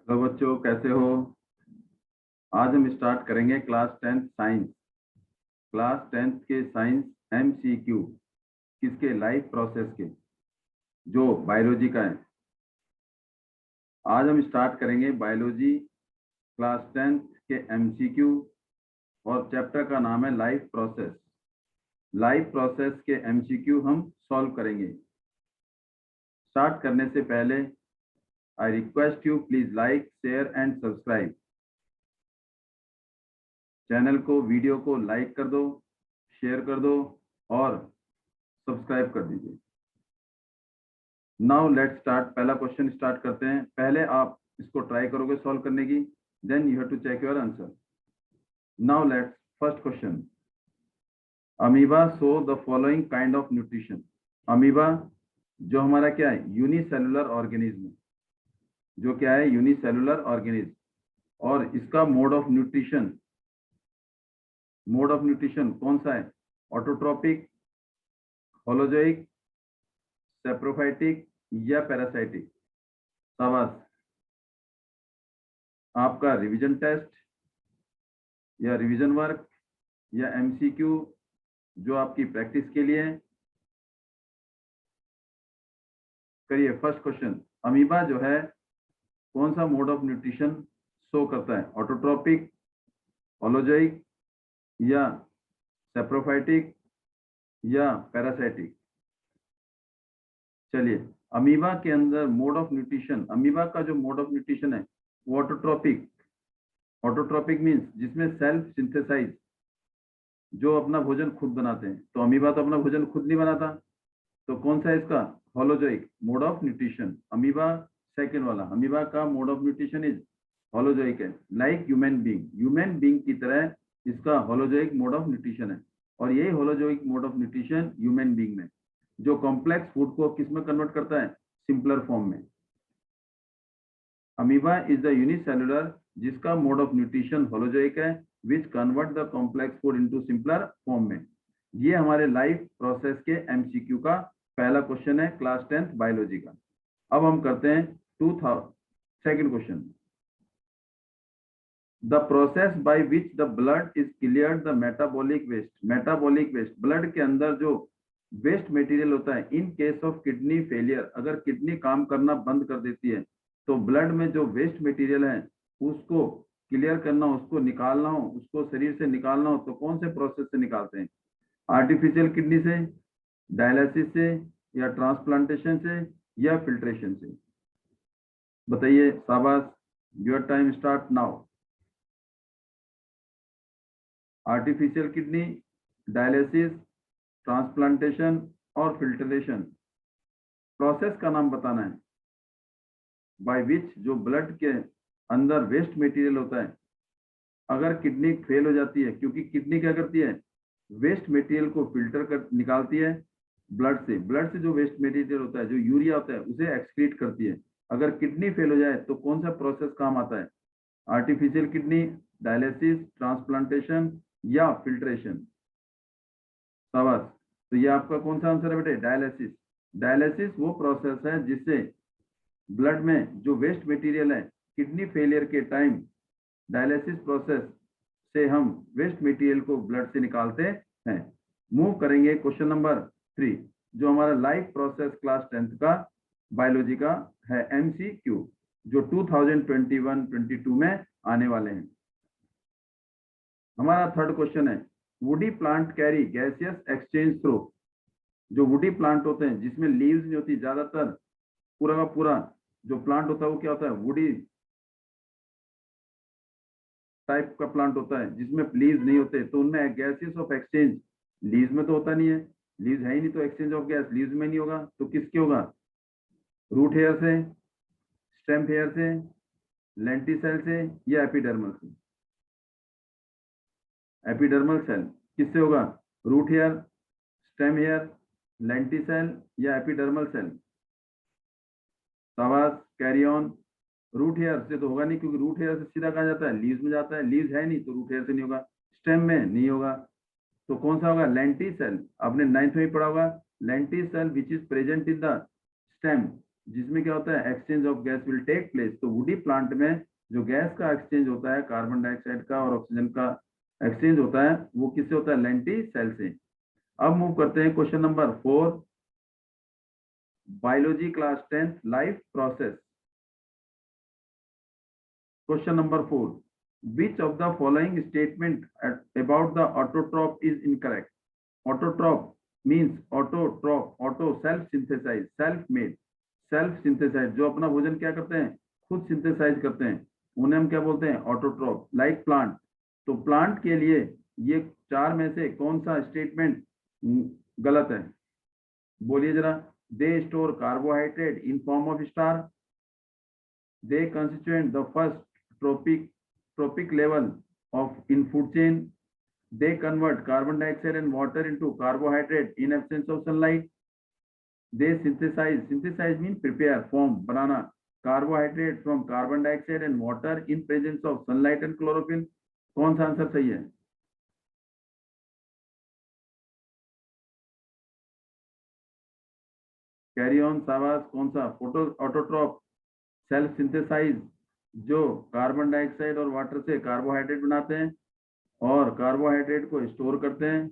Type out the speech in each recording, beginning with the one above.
Hello बच्चों, कैसे हो। आज हम स्टार्ट करेंगे क्लास 10 साइंस। क्लास 10 के साइंस MCQ किसके, लाइफ प्रोसेस के, जो बायोलॉजी का है। आज हम स्टार्ट करेंगे बायोलॉजी क्लास 10 के MCQ और चैप्टर का नाम है लाइफ प्रोसेस। लाइफ प्रोसेस के MCQ हम सॉल्व करेंगे। स्टार्ट करने से पहले I request you, please like, share and subscribe. Channel को, वीडियो को लाइक कर दो, शेयर कर दो और सब्सक्राइब कर दीजिए। Now let's start. पहला क्वेश्चन स्टार्ट करते हैं। पहले आप इसको ट्राई करोगे सॉल्व करने की, then you have to check your answer. Now let's first question. Amoeba show the following kind of nutrition. Amoeba जो हमारा क्या है, यूनिसेलुलर ऑर्गेनिज्म, जो क्या है, यूनिसेलुलर ऑर्गेनिज्म। और इसका मोड ऑफ न्यूट्रिशन कौन सा है? ऑटोट्रोपिक, होलोजोइक, सेप्रोफाइटिक या पैरासाइटिक। शाबाश। आपका रिवीजन टेस्ट या रिवीजन वर्क या MCQ जो आपकी प्रैक्टिस के लिए है, करिए। फर्स्ट क्वेश्चन, अमीबा जो है कौन सा मोड ऑफ न्यूट्रिशन शो करता है? ऑटोट्रोपिक, होलोजोइक या सेप्रोफाइटिक या पैरासाइटिक। चलिए, अमीबा के अंदर मोड ऑफ न्यूट्रिशन, अमीबा का जो मोड ऑफ न्यूट्रिशन है वो ऑटोट्रोपिक। ऑटोट्रोपिक मीन्स जिसमें सेल्फ सिंथेसाइज, जो अपना भोजन खुद बनाते हैं। तो अमीबा तो अपना भोजन खुद नहीं बनाता, तो कौन सा है इसका? Holozoic mode of nutrition. Amoeba second वाला, अमीबा का mode of nutrition is holozoic है। लाइक ह्यूमन बीइंग की तरह इसका होलोजोइक मोड ऑफ न्यूट्रिशन है। और यही holozoic mode of nutrition human being में, जो कॉम्प्लेक्स फूड को किस में कन्वर्ट करता है? सिंपलर फॉर्म में। अमीबा इज द यूनिसेलुलर जिसका मोड ऑफ न्यूट्रिशन होलोजोइक है, which convert the complex food into simpler form में। ये हमारे लाइफ प्रोसेस के MCQ का पहला क्वेश्चन है क्लास 10 बायोलॉजी का। अब हम करते हैं second question. The process by which the blood is cleared the metabolic waste. Metabolic waste, blood के अंदर जो वेस्ट मटेरियल होता है in case of kidney failure, अगर किडनी काम करना बंद कर देती है तो ब्लड में जो वेस्ट मटेरियल है उसको क्लियर करना, उसको निकालना हो, उसको शरीर से निकालना हो, तो कौन से प्रोसेस से निकालते हैं? आर्टिफिशियल किडनी से, डायलिसिस से या ट्रांसप्लांटेशन से या फिल्ट्रेशन से। बताइए। शाबाश, your time start now. Artificial kidney, dialysis, transplantation और फिल्ट्रेशन। प्रोसेस का नाम बताना है बाय विच जो ब्लड के अंदर वेस्ट मटेरियल होता है, अगर किडनी फेल हो जाती है, क्योंकि किडनी क्या करती है? वेस्ट मटेरियल को फिल्टर कर निकालती है ब्लड से जो वेस्ट मटेरियल होता है, जो यूरिया होता है, उसे एक्सक्रीट करती है। अगर किडनी फेल हो जाए तो कौन सा प्रोसेस काम आता है? आर्टिफिशियल किडनी, डायलिसिस, ट्रांसप्लांटेशन या फिल्ट्रेशन। शाबाश। तो ये आपका कौन सा आंसर है बेटे? डायलिसिस। डायलिसिस वो प्रोसेस है जिससे ब्लड में जो वेस्ट मटेरियल है, किडनी फेलियर के टाइम डायलिसिस प्रोसेस से हम वेस्ट मटेरियल को ब्लड से निकालते हैं। मूव करेंगे क्वेश्चन नंबर 3, जो हमारा लाइफ प्रोसेस क्लास 10 का बायोलॉजी का है MCQ, जो 2021-22 में आने वाले हैं। हमारा थर्ड क्वेश्चन है, woody plant carry gaseous exchange through. जो वुडी प्लांट होते हैं जिसमें लीव्स नहीं होती, ज्यादातर पूरा का पूरा जो प्लांट होता है वो क्या होता है? वुडी टाइप का प्लांट होता है जिसमें लीव्स नहीं होते, तो उनमें गैसेस ऑफ एक्सचेंज, लीव्स में तो होता नहीं है, लीव्स है ही नहीं, तो एक्सचेंज ऑफ गैस लीव्स में नहीं होगा, तो किसके होगा? रूट हेयर से, स्टेम हेयर से, लेंटिसेल से या एपिडर्मल से। एपिडर्मल सेल किससे होगा? Root hair, stem hair, lenticel या एपिडर्मल सेल। शाबाश, कैरी ऑन। रूट हेयर से तो होगा नहीं, क्योंकि रूट हेयर से सीधा कहा जाता है? लीव्स में जाता है, लीव्स है नहीं तो रूट हेयर से नहीं होगा, स्टेम में नहीं होगा, तो कौन सा होगा? लेंटिसेल। आपने 9th में पढ़ा होगा, lenticel which is present in the stem जिसमें क्या होता है exchange of gas will take place. तो वुडी प्लांट में जो गैस का एक्सचेंज होता है, कार्बन डाइऑक्साइड का और ऑक्सीजन का एक्सचेंज होता है, वो किससे होता है? लेंटिसेल से। अब मूव करते हैं question number 4, biology class 10th, life process. Question number 4, which of the following statement about the autotroph is incorrect? Autotroph means autotroph, auto self synthesize, self made, self synthesize, जो अपना भोजन क्या करते हैं? खुद सिंथेसाइज करते हैं, उन्हें हम क्या बोलते हैं? ऑटोट्रॉफ। लाइक प्लांट, तो प्लांट के लिए ये चार में से कौन सा स्टेटमेंट गलत है? बोलिए जरा। They store carbohydrate in form of star, they constituent the first trophic level of in food chain, they convert carbon dioxide and water into carbohydrate in absence of sunlight, they synthesize means prepare, form, banana carbohydrate from carbon dioxide and water in presence of sunlight and chlorophyll। कौन सा answer सही है? Carry on, शाबाश। कौन सा? Photo autotroph, self synthesise, जो carbon dioxide और water से कार्बोहाइड्रेट बनाते हैं और कार्बोहाइड्रेट को स्टोर करते हैं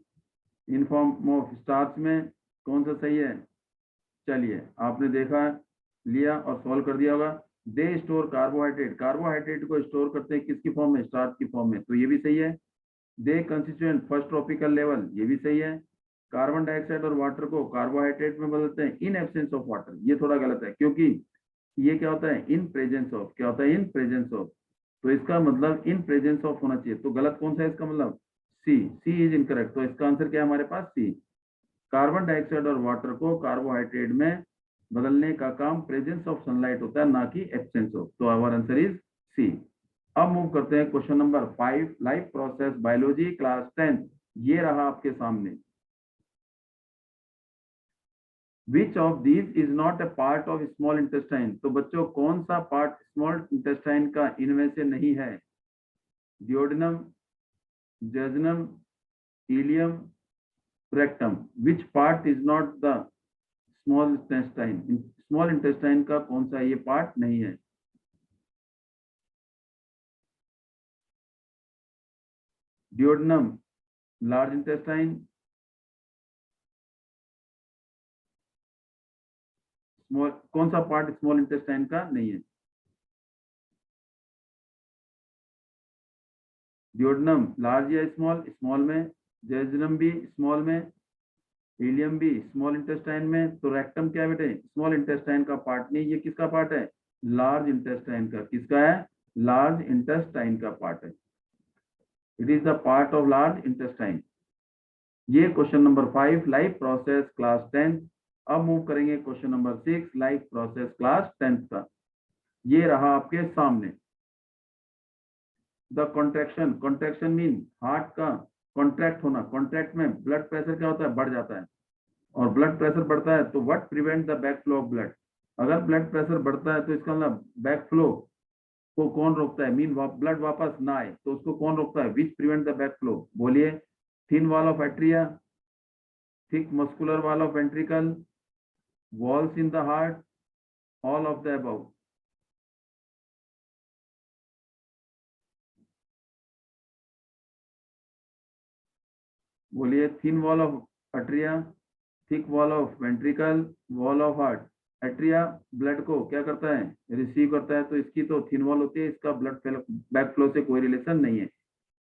इन फॉर्म ऑफ स्टार्च में। कौन सा सही है? चलिए, आपने देखा, लिया और सॉल्व कर दिया होगा। दे स्टोर कार्बोहाइड्रेट, कार्बोहाइड्रेट को स्टोर करते हैं किसकी फॉर्म में? स्टार्च की फॉर्म में, तो ये भी सही है। दे कंस्टिट्यूएंट फर्स्ट ट्रॉपिकल लेवल, ये भी सही है। कार्बन डाइऑक्साइड और वाटर को कार्बोहाइड्रेट में बदलते हैं इन एब्सेंस ऑफ वाटर, ये थोड़ा गलत है, क्योंकि ये क्या होता है? In presence of. क्या होता है? In presence of. तो इसका मतलब इन प्रेजेंस ऑफ होना चाहिए, तो गलत कौन सा है इसका मतलब? सी, सी इज इनकरेक्ट। तो इसका आंसर क्या है हमारे पास? सी। कार्बन डाइऑक्साइड और वाटर को कार्बोहाइड्रेट में बदलने का काम प्रेजेंस ऑफ सनलाइट होता है, ना कि एब्सेंस ऑफ। तो आवर आंसर इज सी। अब मूव करते हैं question number 5, life process, biology class 10th। ये रहा आपके सामने। Which of these is not a part of small intestine? तो बच्चों कौन सा पार्ट स्मॉल इंटेस्टाइन का इनमें से नहीं है? Duodenum, jejunum, ileum, rectum. Which part is not the small intestine? Small intestine का कौन सा ये पार्ट नहीं है? डियोडेनम, लार्ज इंटेस्टाइन, स्मॉल, कौन सा पार्ट स्मॉल इंटेस्टाइन का नहीं है? डियोडेनम लार्ज या स्मॉल? स्मॉल में। जेजुनम भी स्मॉल में, इलियम भी स्मॉल इंटेस्टाइन में। तो रेक्टम क्या है बेटे? स्मॉल इंटेस्टाइन का पार्ट नहीं, ये किसका पार्ट है? लार्ज इंटेस्टाइन का। किसका है? लार्ज इंटेस्टाइन का पार्ट है। It is the part of large intestine. ये question number 5, life process class 10th। अब मूव करेंगे question number 6, life process class 10th का। ये रहा आपके सामने। The contraction, contraction mean heart का कॉन्ट्रैक्ट होना। कॉन्ट्रैक्ट में ब्लड प्रेशर क्या होता है? बढ़ जाता है, और ब्लड प्रेशर बढ़ता है तो what prevent the back flow of blood? अगर ब्लड प्रेशर बढ़ता है तो इसका मतलब बैक फ्लो को कौन रोकता है? मीन ब्लड वापस ना आए, तो उसको कौन रोकता है? Which prevent the back flow? बोलिए। Thin wall of atria, thick muscular wall of ventricle, walls in the heart, all of the above. बोलिए। Thin wall of atria, thick wall of ventricle, wall of heart. Atria blood को क्या करता है? Receive करता है, तो इसकी तो थिन वॉल होती है, इसका ब्लड बैक फ्लो से कोई रिलेशन नहीं है।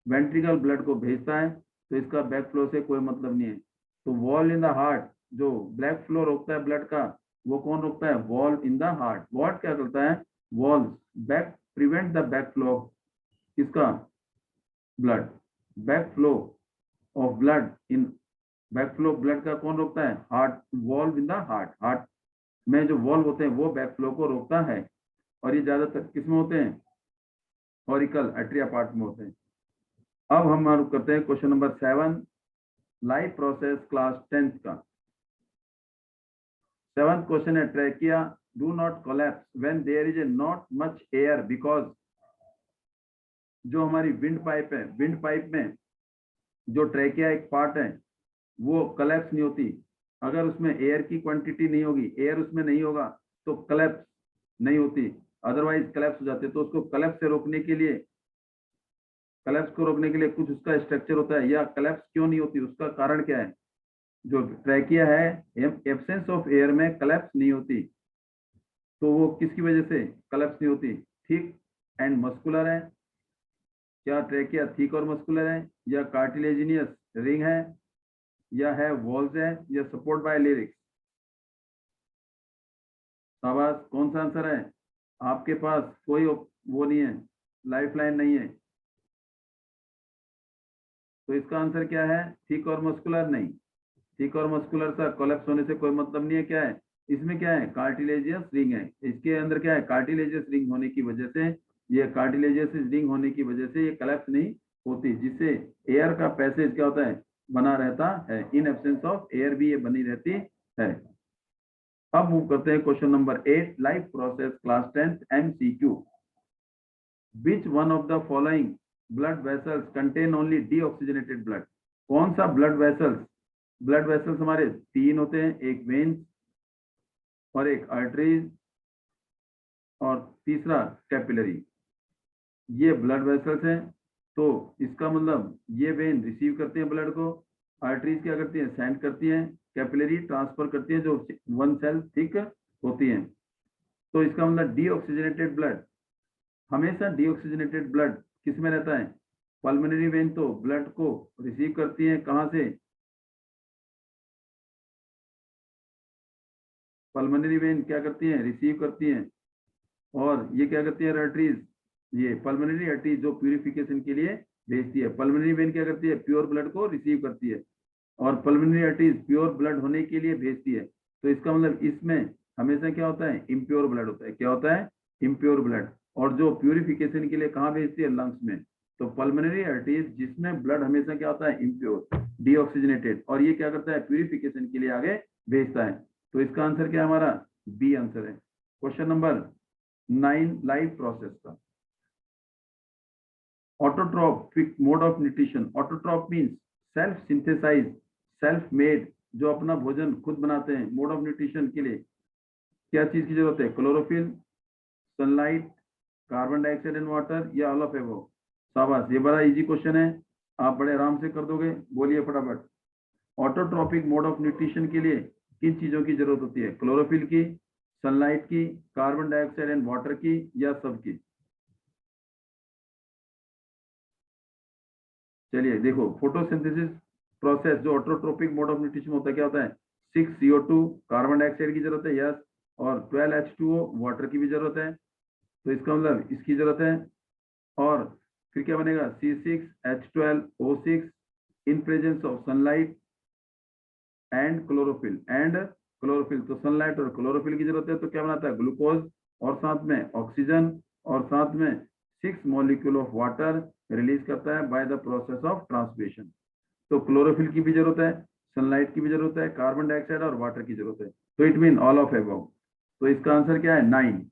वेंट्रिकल ब्लड को भेजता है, तो इसका बैक फ्लो से कोई मतलब नहीं है। तो वॉल इन द हार्ट, जो ब्लैक फ्लो रोकता है ब्लड का, वो कौन रोकता है? Wall in the heart. What क्या करता है? Wall back prevent the back flow of किसका? Blood. Back flow of blood in, back flow blood का कौन रोकता है? Heart. Valve in the heart, heart में जो वॉल्व होते हैं वो बैक फ्लो को रोकता है, और ये ज्यादातर किसमें होते हैं? ऑरिकल एट्रिया पार्ट में होते हैं। अब हम करते हैं question number 7, life process class 10th का। 7th क्वेश्चन है, trachea do not collapse when there is a not much air because. जो हमारी विंड पाइप है, विंड पाइप में जो ट्रैकिया एक पार्ट है, वो कोलैप्स नहीं होती अगर उसमें एयर की क्वांटिटी नहीं होगी, एयर उसमें नहीं होगा, तो कलेप्स नहीं होती, अदरवाइज कलेप्स हो जाते। तो उसको कलेप्स से रोकने के लिए, कलेप्स को रोकने के लिए कुछ उसका स्ट्रक्चर होता है, या कलेप्स क्यों नहीं होती, उसका कारण क्या है? जो ट्रैकिया है, एब्सेंस ऑफ एयर में कलेप्स नहीं होती, तो वो किसकी वजह से कलेप्स नहीं होती? थिक एंड मस्कुलर है। क्या ट्रैकिया थिक और मस्कुलर है, या कार्टिलेजिनियस रिंग है, या है वॉल्स है, या सपोर्ट बाय लिरिक्स? शाबाश, कौन सा आंसर है? आपके पास कोई वो नहीं है, लाइफ लाइन नहीं है, तो इसका आंसर क्या है? थिक और मस्कुलर नहीं। थिक और मस्कुलर सा कोलैप्स होने से कोई मतलब नहीं है। क्या है इसमें? क्या है? कार्टिलेजियस रिंग है। इसके अंदर क्या है? कार्टिलेजियस रिंग होने की वजह से, ये कार्टिलेजियस रिंग होने की वजह से ये कोलैप्स नहीं होती, जिससे एयर का पैसेज क्या होता है? बना रहता है। इन एब्सेंस ऑफ एयर भी ये बनी रहती है। अब मूव करते हैं question number 8, life process, class 10th MCQ। Which one of the following blood vessels contain only deoxygenated blood? कौन सा ब्लड वेसल्स हमारे तीन होते हैं, एक वेन्स और एक आर्टरीज और तीसरा कैपिलरी। ये ब्लड वेसल्स हैं। तो इसका मतलब ये वेन रिसीव करते हैं ब्लड को, आर्टरीज क्या करती हैं? सेंड करती हैं, कैपिलरी ट्रांसफर करती है जो 1 सेल थिक होती हैं। तो इसका मतलब डीऑक्सीजनेटेड ब्लड, हमेशा डीऑक्सीजनेटेड ब्लड किस में रहता है? पल्मोनरी वेन तो ब्लड को रिसीव करती है, कहां से? पल्मोनरी वेन क्या करती है? रिसीव करती है। और ये क्या करती है? आर्टरीज, ये पल्मोनरी आर्टरीज जो प्यूरिफिकेशन के लिए भेजती है। पल्मोनरी वेन क्या करती है? प्योर ब्लड को रिसीव करती है, और पल्मोनरी आर्टरीज प्योर ब्लड होने के लिए भेजती है। तो इसका मतलब इसमें हमेशा क्या होता है? इम्प्योर ब्लड होता है। क्या होता है? Impure blood. और जो प्यूरिफिकेशन के लिए कहाँ भेजती है? लंग्स में। तो पल्मोनरी आर्टरीज जिसमें ब्लड हमेशा क्या होता है? इम्प्योर, डीऑक्सीजनेटेड, और ये क्या करता है? प्यूरिफिकेशन के लिए आगे भेजता है। तो इसका आंसर क्या है हमारा? बी आंसर है। क्वेश्चन नंबर 9, लाइफ प्रोसेस का। Autotrophic mode of nutrition. Autotroph means self synthesise, self made, जो अपना भोजन खुद बनाते हैं। मोड ऑफ न्यूट्रिशन के लिए क्या चीज की जरूरत है? Chlorophyll, sunlight, carbon dioxide and water, या ऑल ऑफ एबव? शाबाश, ये बड़ा इजी क्वेश्चन है, आप बड़े आराम से कर दोगे। बोलिए फटाफट। ऑटोट्रॉपिक मोड ऑफ न्यूट्रिशन के लिए किन चीजों की जरूरत होती है? क्लोरोफिल की, सनलाइट की, कार्बन डाइऑक्साइड एंड वाटर की, या सब की? चलिए देखो, फोटोसिंथेसिस प्रोसेस जो ऑटोट्रोपिक मोड ऑफ न्यूट्रिशन होता है, क्या होता है? 6 CO2 कार्बन डाइऑक्साइड की जरूरत है, यस, और 12 H2O वाटर की भी जरूरत है। तो इसका मतलब इसकी जरूरत है। और फिर क्या बनेगा? C6H12O6 in presence of sunlight and chlorophyll. तो सनलाइट और क्लोरोफिल की जरूरत है, तो क्या बनाता है? ग्लूकोज, और साथ में ऑक्सीजन, और साथ में 6 मॉलिक्यूल ऑफ वाटर रिलीज करता है by the process of transpiration. तो क्लोरोफिल की भी जरूरत है, सनलाइट की भी जरूरत है, कार्बन डाइऑक्साइड और वाटर की जरूरत है। तो it mean all of above. तो इसका आंसर क्या है? 9।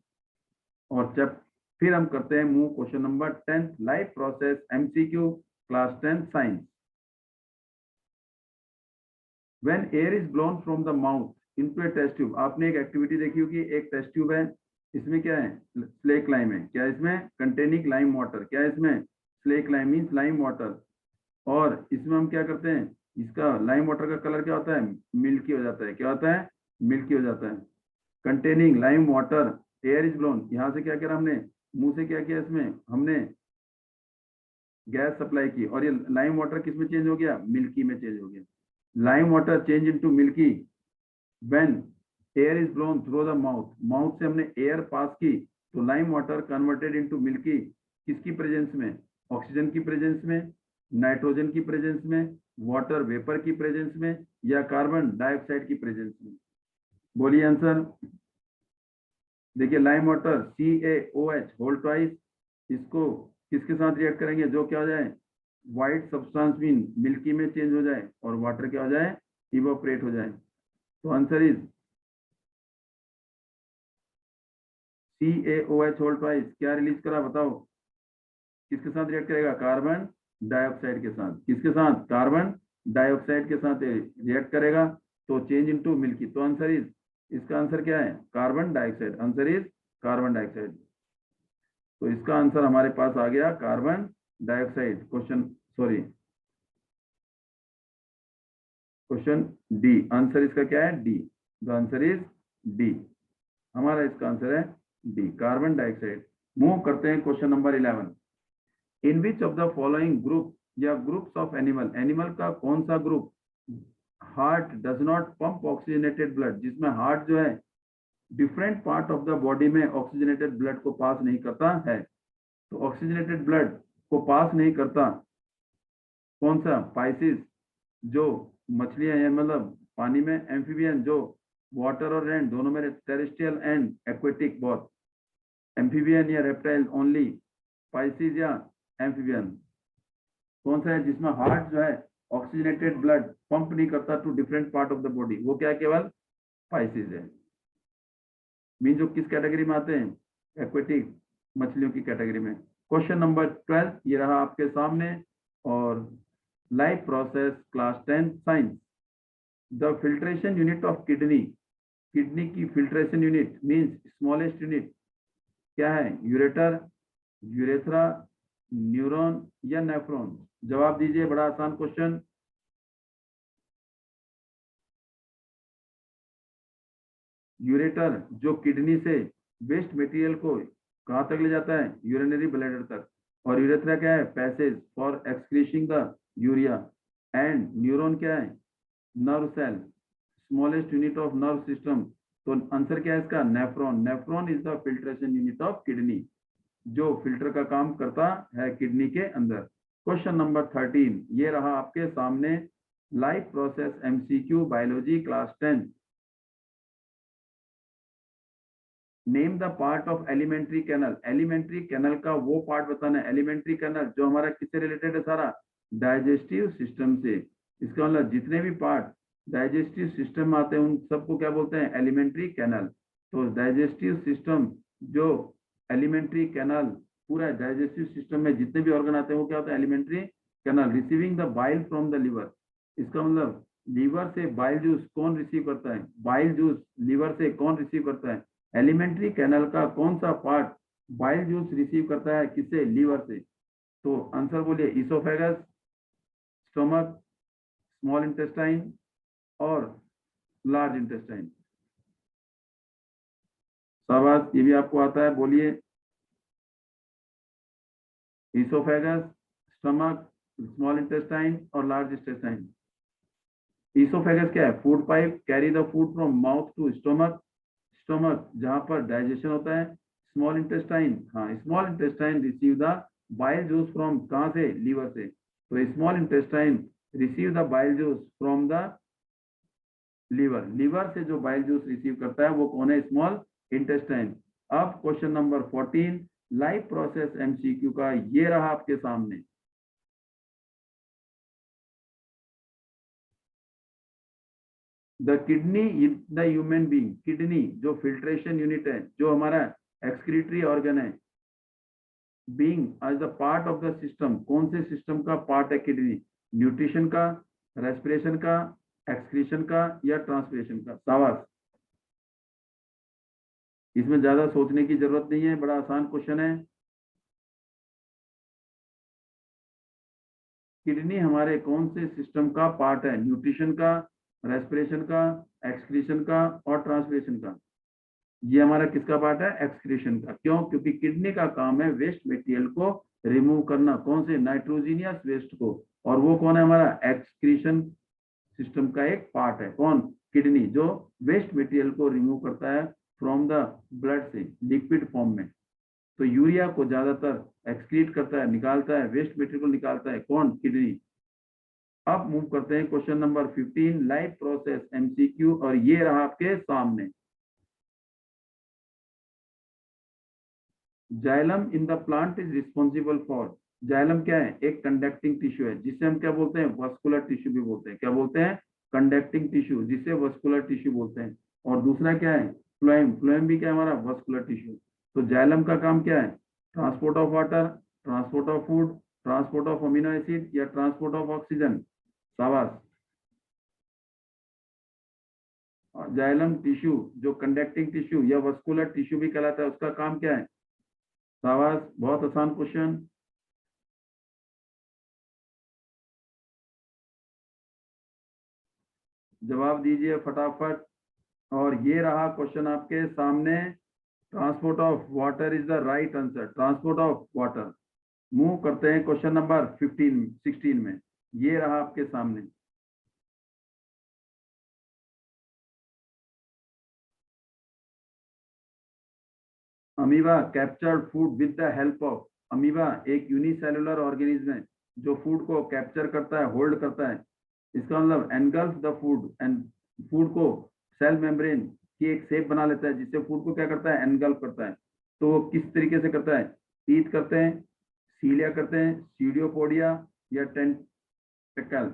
और जब फिर हम करते हैं move question number 10, life process MCQ, class 10 science. When air is blown from the mouth into a test tube, आपने एक एक्टिविटी देखी होगी, एक टेस्ट ट्यूब है, इसमें क्या है? स्लेक लाइम है। क्या इसमें? Containing lime water. क्या इसमें? Slack lime means lime water. और इसमें हम क्या करते हैं? इसका लाइम वाटर का कलर क्या होता है? मिल्की हो जाता है। क्या होता है? मिल्की हो जाता है। Containing lime water, air is blown, यहाँ से क्या किया हमने? मुंह से क्या किया? इसमें हमने गैस सप्लाई की, और ये लाइम वाटर किस में चेंज हो गया? मिल्की में चेंज हो गया। Lime water change into milky when air is blown through the mouth. Mouth से हमने एयर पास की, तो lime water converted into milky किसकी प्रेजेंस में? ऑक्सीजन की प्रेजेंस में, नाइट्रोजन की प्रेजेंस में, वाटर वेपर की प्रेजेंस में, या कार्बन डाइऑक्साइड की प्रेजेंस में? बोलिए आंसर। देखिए, lime water CaOH whole twice, इसको किसके साथ रिएक्ट करेंगे? जो क्या हो जाए? व्हाइट सब्सटेंस मीन मिल्की में चेंज हो जाए, और वाटर क्या हो जाए? इवोपरेट हो जाए। तो answer is CaOH whole twice. क्या रिलीज करा? बताओ किसके साथ रिएक्ट करेगा? कार्बन डाइऑक्साइड के साथ। किसके साथ? कार्बन डाइऑक्साइड के साथ रिएक्ट करेगा, तो चेंज इनटू मिल्की। तो आंसर इज इसका आंसर क्या है? Carbon dioxide. Answer is carbon dioxide. तो इसका आंसर हमारे पास आ गया carbon dioxide. Question D. Answer इसका क्या है? D. The answer is D. हमारा इसका आंसर है डी, कार्बन डाइऑक्साइड। मूव करते हैं question number 11। In which of the following group या ग्रुप्स ऑफ एनिमल, एनिमल का कौन सा group heart does not pump oxygenated blood, जिसमें हार्ट जो है different part of the body में ऑक्सीजनेटेड ब्लड को पास नहीं करता है। तो ऑक्सीजनेटेड ब्लड को पास नहीं करता कौन सा? पाइसिस, जो मछलियां हैं मतलब पानी में, एम्फीबियन जो वाटर और लैंड दोनों में, terrestrial and aquatic both, amphibian या रेप्टाइल ओनली, पाइसिस या एम्फीबियन। कौन सा है जिसमें हार्ट जो है ऑक्सीजनेटेड ब्लड पंप नहीं करता to different part of the body? वो क्या है? केवल पाइसिस है। मीन जो किस कैटेगरी में आते हैं? एक्वेटिक मछलियों की कैटेगरी में। क्वेश्चन नंबर 12 ये रहा आपके सामने। और life process class 10 science. The filtration unit of kidney, kidney की filtration unit means smallest unit क्या है? यूरेटर, यूरेथ्रा, न्यूरॉन या नेफ्रॉन? जवाब दीजिए, बड़ा आसान क्वेश्चन। यूरेटर जो किडनी से वेस्ट मटेरियल को कहां तक ले जाता है? यूरिनरी ब्लैडर तक। और यूरेथ्रा क्या है? Passage for excreting the urea. And neuron क्या है? Nerve cell, smallest unit of nerve system. तो आंसर क्या है इसका? Nephron. Nephron is the filtration unit of kidney, जो फिल्टर का काम करता है किडनी के अंदर। क्वेश्चन नंबर 13 ये रहा आपके सामने। Life process MCQ biology class 10। Name the part of alimentary canal, alimentary canal का वो पार्ट बताना है। एलिमेंट्री कैनल जो हमारा किससे रिलेटेड है? सारा डाइजेस्टिव सिस्टम से। इसका मतलब जितने भी पार्ट डाइजेस्टिव सिस्टम में आते हैं उन सबको क्या बोलते हैं? Alimentary canal. तो डाइजेस्टिव सिस्टम जो एलिमेंट्री कैनल, पूरा डाइजेस्टिव सिस्टम में जितने भी ऑर्गन आते हैं वो क्या होता है? Alimentary canal. Receiving the bile from the liver, इसका मतलब लीवर से बाइल जूस कौन रिसीव करता है? बाइल जूस लीवर से कौन रिसीव करता है? एलिमेंट्री कैनल का कौन सा पार्ट बाइल जूस रिसीव करता है? किससे? लीवर से। तो आंसर बोलिए, इसोफेगस, स्टमक, स्मॉल इंटेस्टाइन और लार्ज इंटेस्टाइन। शाबाश, ये भी आपको आता है, बोलिए। इसोफेगस, स्टमक, स्मॉल इंटेस्टाइन और लार्ज इंटेस्टाइन। इसोफेगस क्या है? Food pipe, carry the food from mouth to stomach, stomach जहां पर डाइजेशन होता है। स्मॉल इंटेस्टाइन, हाँ small intestine receive the bile juice from कहां से? लीवर से। तो small intestine receive the bile juice from the liver. Liver से जो बाइल जूस रिसीव करता है वो कौन है? Small intestine. अब question number 14 life process MCQ का ये रहा आपके सामने। The kidney in the human being, kidney जो फिल्ट्रेशन यूनिट है, जो हमारा एक्सक्रीटरी ऑर्गन है, being as the part of the system, कौन से सिस्टम का पार्ट है किडनी? न्यूट्रिशन का, रेस्पिरेशन का, एक्सक्रीशन का या ट्रांसपिरेशन का? शाबाश, इसमें ज्यादा सोचने की जरूरत नहीं है, बड़ा आसान क्वेश्चन है। किडनी हमारे कौन से सिस्टम का पार्ट है? न्यूट्रिशन का, रेस्पिरेशन का, एक्सक्रीशन का और ट्रांसपिरेशन का। ये हमारा किसका पार्ट है? एक्सक्रीशन का। क्यों? क्योंकि किडनी का काम है वेस्ट मटेरियल को रिमूव करना। कौन से? नाइट्रोजीनियस वेस्ट को। और वो कौन है? हमारा एक्सक्रीशन सिस्टम का एक पार्ट है। कौन? किडनी, जो वेस्ट मटेरियल को रिमूव करता है फ्रॉम द ब्लड से लिक्विड फॉर्म में। तो यूरिया को ज्यादातर एक्सक्रीट करता है, निकालता है, वेस्ट मटेरियल को निकालता है कौन? किडनी। अब मूव करते हैं question number 15 life process MCQ, और ये रहा आपके सामने। Xylem in the plant is responsible for, xylem क्या है? एक कंडक्टिंग टिश्यू है जिसे हम क्या बोलते हैं? वस्कुलर टिश्यू भी बोलते हैं। क्या बोलते हैं? कंडक्टिंग टिश्यू, जिसे वस्कुलर टिश्यू बोलते हैं। और दूसरा क्या है? फ्लोएम, फ्लोएम भी क्या है हमारा? Vascular tissue. तो जाइलम का काम क्या है? Transport of water, transport of food, transport of amino acid या ट्रांसपोर्ट ऑफ ऑक्सीजन? शाबाश। जाइलम टिश्यू जो कंडक्टिंग टिश्यू या वस्कुलर टिश्यू भी कहलाता है, उसका काम क्या है? शाबाश, बहुत आसान क्वेश्चन। जवाब दीजिए फटाफट। और ये रहा क्वेश्चन आपके सामने। Transport of water is the right answer. Transport of water. Move करते हैं क्वेश्चन नंबर 16 में। ये रहा आपके सामने। Amoeba captured food with the help of. Amoeba एक यूनिसेलुलर ऑर्गेनिज्म है जो फूड को कैप्चर करता है, होल्ड करता है। इसका मतलब engulf the food, and food को सेल मेम्ब्रेन की एक शेप बना लेता है, जिससे फूड को क्या करता है? एनगल्फ करता है। तो वो किस तरीके से करता है? टीथ करते हैं, सीलिया करते हैं, सीडियोपोडिया या टेंटिकल।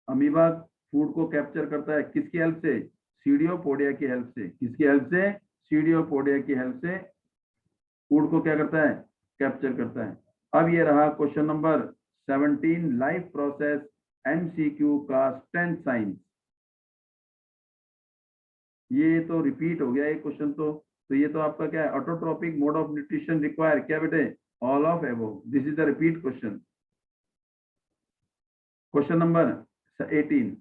अमीबा फूड को कैप्चर करता है किसकी हेल्प से? सीडियोपोडिया की हेल्प से। किसकी हेल्प से? सीडियोपोडिया की हेल्प से फूड को क्या करता है? कैप्चर करता है। अब ये रहा question number 17, life process MCQ class 10 science. ये तो रिपीट हो गया ये क्वेश्चन तो ये तो आपका क्या है? Autotrophic mode of nutrition require क्या बेटे? All of above. This is the repeat question. Question number 18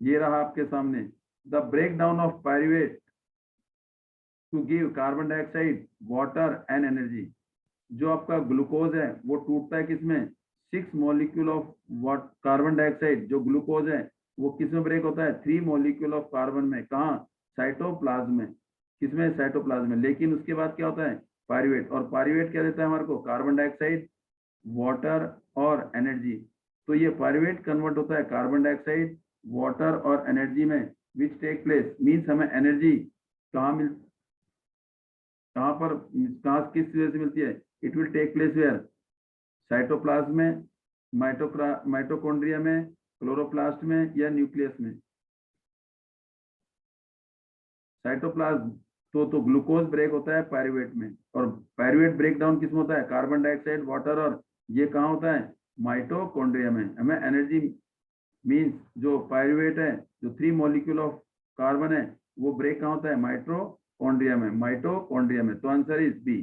ये रहा आपके सामने। The break down of pyruvate to give carbon dioxide, water and energy. जो आपका ग्लूकोज है वो टूटता है किसमें? 6 molecule of what carbon dioxide जो ग्लूकोज है वो किसमें ब्रेक होता है? 3 मॉलिक्यूल ऑफ कार्बन में। कहाँ? साइटोप्लाज्म में। किसमें? साइटोप्लाज्म में। लेकिन उसके बाद क्या होता है? पायरुवेट। और पायरुवेट क्या देता है हमारे को? कार्बन डाइऑक्साइड, वाटर और एनर्जी। तो ये पायरुवेट कन्वर्ट होता है कार्बन डाइऑक्साइड, वाटर और एनर्जी में, विच टेक प्लेस मीन्स हमें एनर्जी कहाँ मिल कहाँ पर कहाँ किस वजह से मिलती है? It will take place where? Cytoplasm में, माइटोकॉन्ड्रिया में, क्लोरोप्लास्ट में या न्यूक्लियस में? साइटोप्लाज्म। तो ग्लूकोज ब्रेक होता है पायरुवेट में। और पायरुवेट ब्रेक डाउन किसमें होता है? कार्बन डाइऑक्साइड, वाटर और ये कहाँ होता है? माइटोकॉन्ड्रिया में। हमें एनर्जी मीन्स जो पायरुवेट है, जो 3 मॉलिक्यूल ऑफ कार्बन है, वो ब्रेक कहाँ होता है? माइटोकॉन्ड्रिया में। माइटोकॉन्ड्रिया में। तो आंसर इज बी।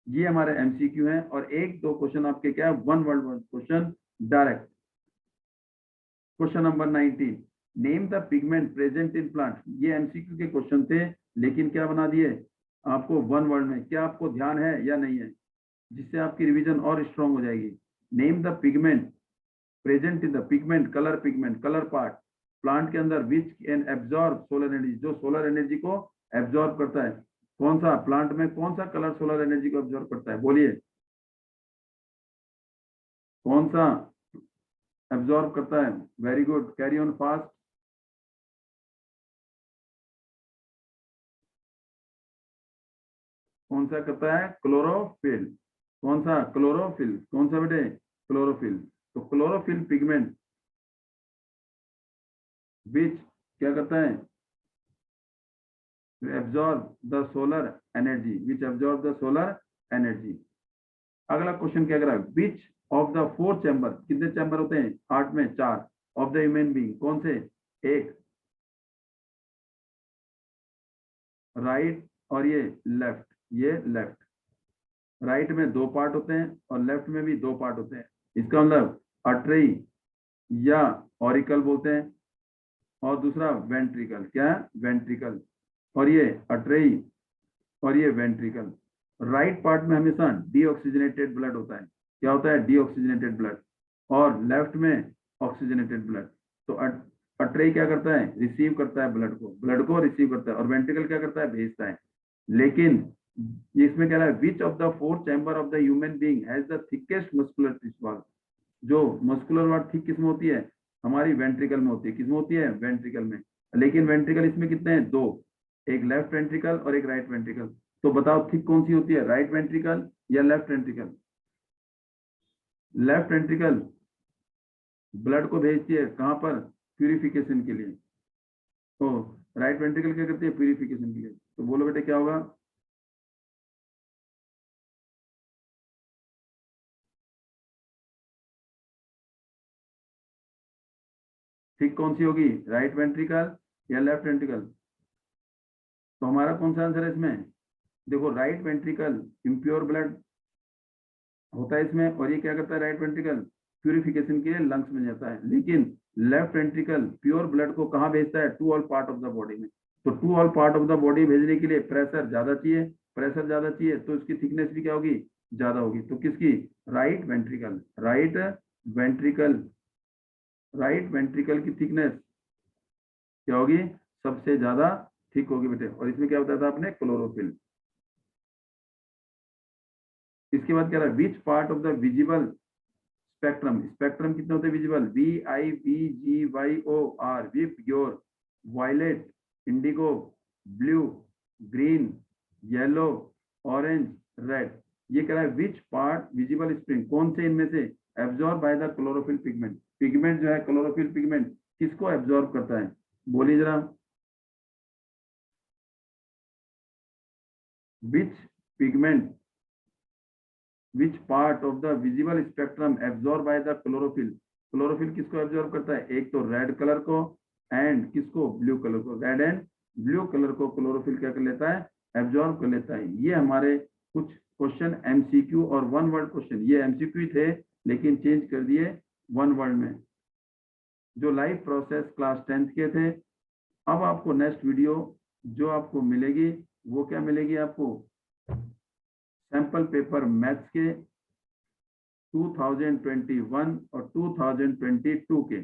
ये हमारे एमसीक्यू हैं। और एक दो क्वेश्चन आपके क्या है? One word one question direct. Question number 19, name the pigment present in plant. ये एमसीक्यू के क्वेश्चन थे, लेकिन क्या बना दिए आपको वन वर्ड में। क्या आपको ध्यान है या नहीं है? जिससे आपकी रिवीजन और स्ट्रांग हो जाएगी। Name the pigment present in the pigment, colour pigment, colour part plant के अंदर which can absorb solar energy, जो सोलर एनर्जी को एब्जॉर्ब करता है। कौन सा प्लांट में कौन सा कलर सोलर एनर्जी को एब्जॉर्ब करता है? बोलिए, कौन सा एब्जॉर्ब करता है? Very good, carry on fast. कौन सा करता है? क्लोरोफिल। कौन सा? क्लोरोफिल। कौन सा बेटे? क्लोरोफिल। तो क्लोरोफिल पिगमेंट विच क्या करता है? Absorb the solar energy, which absorb the solar energy. अगला क्वेश्चन क्या कर रहा है? विच ऑफ द 4 चैम्बर, कितने चैम्बर होते हैं? 8 में 4। ऑफ द ह्यूमन बीइंग, कौन से? एक, राइट और ये लेफ्ट। ये लेफ्ट। राइट में 2 पार्ट होते हैं और लेफ्ट में भी 2 पार्ट होते हैं। इसका मतलब अट्री या ऑरिकल बोलते हैं, और दूसरा वेंट्रिकल। क्या है? वेंट्रिकल। और ये अट्री और ये वेंट्रिकल। राइट पार्ट में हमेशा डीऑक्सीजनेटेड ब्लड होता है। क्या होता है? Deoxygenated blood. और लेफ्ट में ऑक्सीजनेटेड ब्लड। तो अट्रे क्या करता है? रिसीव करता है ब्लड को रिसीव करता है। और वेंट्रिकल क्या करता है? भेजता है। लेकिन इसमें क्या है? Which of the 4 chamber of the human being has the thickest muscular tissue. जो मस्कुलर वाट थिक किसमें होती है? हमारी वेंट्रिकल में होती है। किसमें होती है? वेंट्रिकल में। लेकिन वेंट्रिकल इसमें कितने हैं? 2, एक लेफ्ट वेंट्रिकल और एक राइट वेंट्रिकल। तो बताओ थिक कौन सी होती है? राइट वेंट्रिकल या left ventricle? Left ventricle blood को भेजती है कहां पर? प्यूरिफिकेशन के लिए। तो राइट वेंट्रिकल क्या करती है? प्यूरिफिकेशन के लिए। तो बोलो बेटे क्या होगा? ठीक कौन सी होगी, राइट वेंट्रिकल या लेफ्ट वेंट्रिकल? तो हमारा कौन सा आंसर है इसमें? देखो राइट वेंट्रिकल इम्प्योर ब्लड होता है इसमें, और ये क्या करता है राइट वेंट्रिकल, प्यूरिफिकेशन के लिए लंग्स में जाता है, लेकिन लेफ्ट वेंट्रिकल प्योर ब्लड को कहाँ भेजता है, to all part of the body में। तो to all part of the body भेजने के लिए प्रेशर ज्यादा चाहिए, प्रेशर ज्यादा चाहिए तो इसकी थिकनेस भी क्या होगी, ज्यादा होगी। तो किसकी, right ventricle, right ventricle, right ventricle की थिकनेस क्या होगी, सबसे ज्यादा थिक होगी बेटे। और इसमें क्या बताया था आपने, क्लोरोफिल। इसके बाद क्या रहा, which part of the visible spectrum, spectrum कितने होते हैं विजिबल, VIVGYOR, विप, योर, violet, indigo, blue, green, yellow, orange, red. ये कह रहा है विच पार्ट विजिबल स्प्रिंग, कौन से इनमें से absorb by the chlorophyll pigment, pigment जो है क्लोरोफिल पिगमेंट किसको एब्जॉर्ब करता है, बोलिए जरा। विच pigment, which part of the visible spectrum absorbed by the chlorophyll, chlorophyll किसको एब्जॉर्ब करता है, एक तो रेड कलर को एंड किसको, ब्लू कलर को। रेड एंड ब्लू कलर को क्लोरोफिल क्या कर लेता है, एब्जॉर्ब कर लेता है। ये हमारे कुछ क्वेश्चन एमसीक्यू और वन वर्ड क्वेश्चन, ये एमसीक्यू थे लेकिन चेंज कर दिए वन वर्ड में, जो लाइव प्रोसेस क्लास 10th के थे। अब आपको नेक्स्ट वीडियो जो आपको मिलेगी वो क्या मिलेगी आपको, सैंपल पेपर मैथ्स के 2021 और 2022 के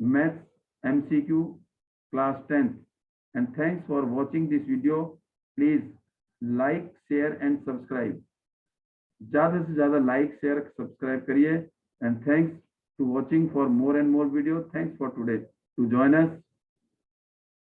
maths MCQ class 10th। And thanks for watching this video, please like share and subscribe, ज्यादा से ज्यादा लाइक शेयर सब्सक्राइब करिए। And thanks to watching for more and more video, thanks for today to join us.